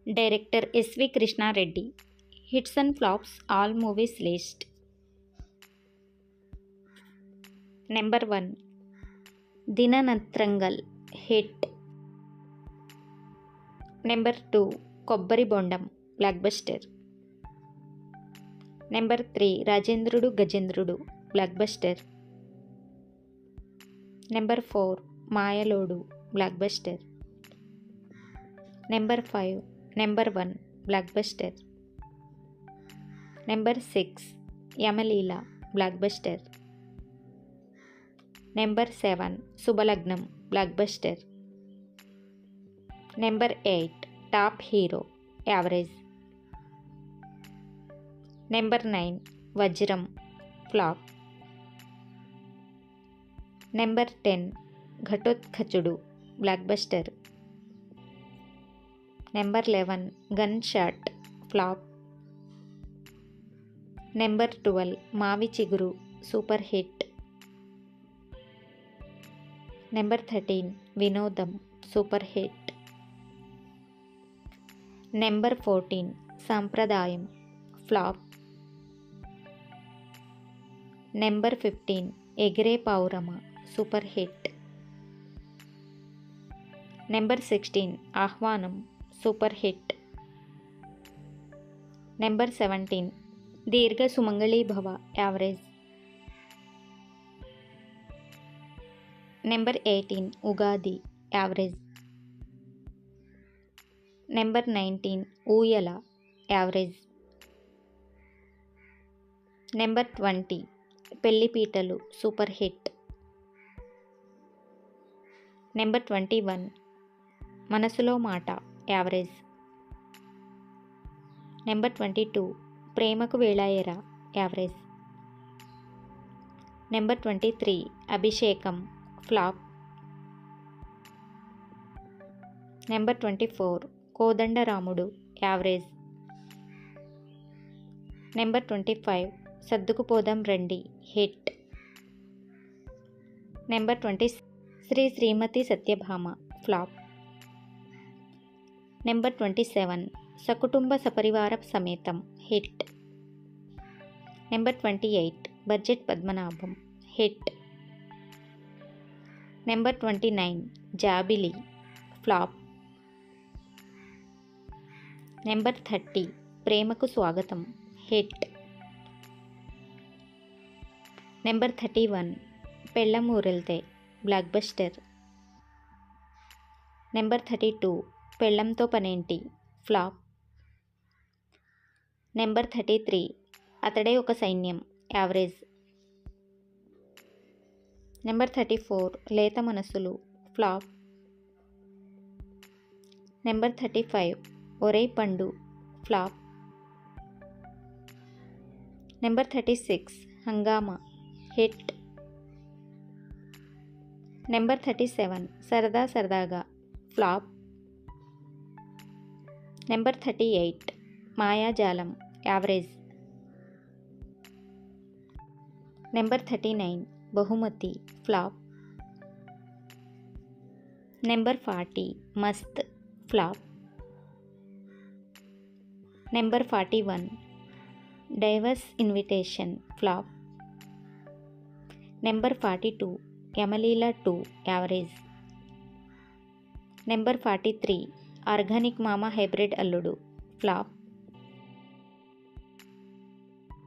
Director S.V. Krishna Reddy. Hits and flops all movies list. Number 1. Dinanatrangal hit. Number 2. Kobbari Bondam blockbuster. Number 3. Rajendrudu Gajendrudu blockbuster. Number 4. Mayalodu blockbuster. Number 5. Number 1 blockbuster. Number 6. Yamaleela blockbuster. Number 7. Subalagnam blockbuster. Number 8. Top Hero average. Number 9. Vajram flop. Number 10. Ghatotkachudu blockbuster. Number 11. Gunshot flop. Number 12. Mavi Chiguru super hit. Number 13. Vinodam super hit. Number 14. Sampradayam flop. Number 15. Egre Paurama super hit. Number 16. Ahvanam super hit. Number 17. Dirgha Sumangali Bhava average. Number 18. Ugadi average. Number 19. Uyala average. Number 20. Pelli Peetalu super hit. Number 21. Manasulo Mata average. Number 22. Premaku Velayera average. Number 23. Abhishekam flop. Number 24. Kodanda Ramudu average. Number 25. Sadduku Podam Randi hit. Number 26. Sri Srimati Satyabhama flop. Number 27. Sakutumba Saparivara Sametam hit. Number 28. Budget Padmanabham hit. Number 29. Jabili flop. Number 30. Premaku Swagatam hit. Number 31. Pellamuralte blockbuster. Number 32. Pellamto Panenti flop. Number 33. Atade Oka Sainyam average. Number 34. Leta Manasulu flop. Number 35. Orei Pandu flop. Number 36. Hangama hit. Number 37. Sarda Sardaga flop. Number 38. Maya Jalam average. Number 39. Bahumati flop. Number 40. Mast flop. Number 41. Diverse Invitation flop. Number 42. Yamaleela 2 average. Number 43. Organic Mama Hybrid Alludu flop.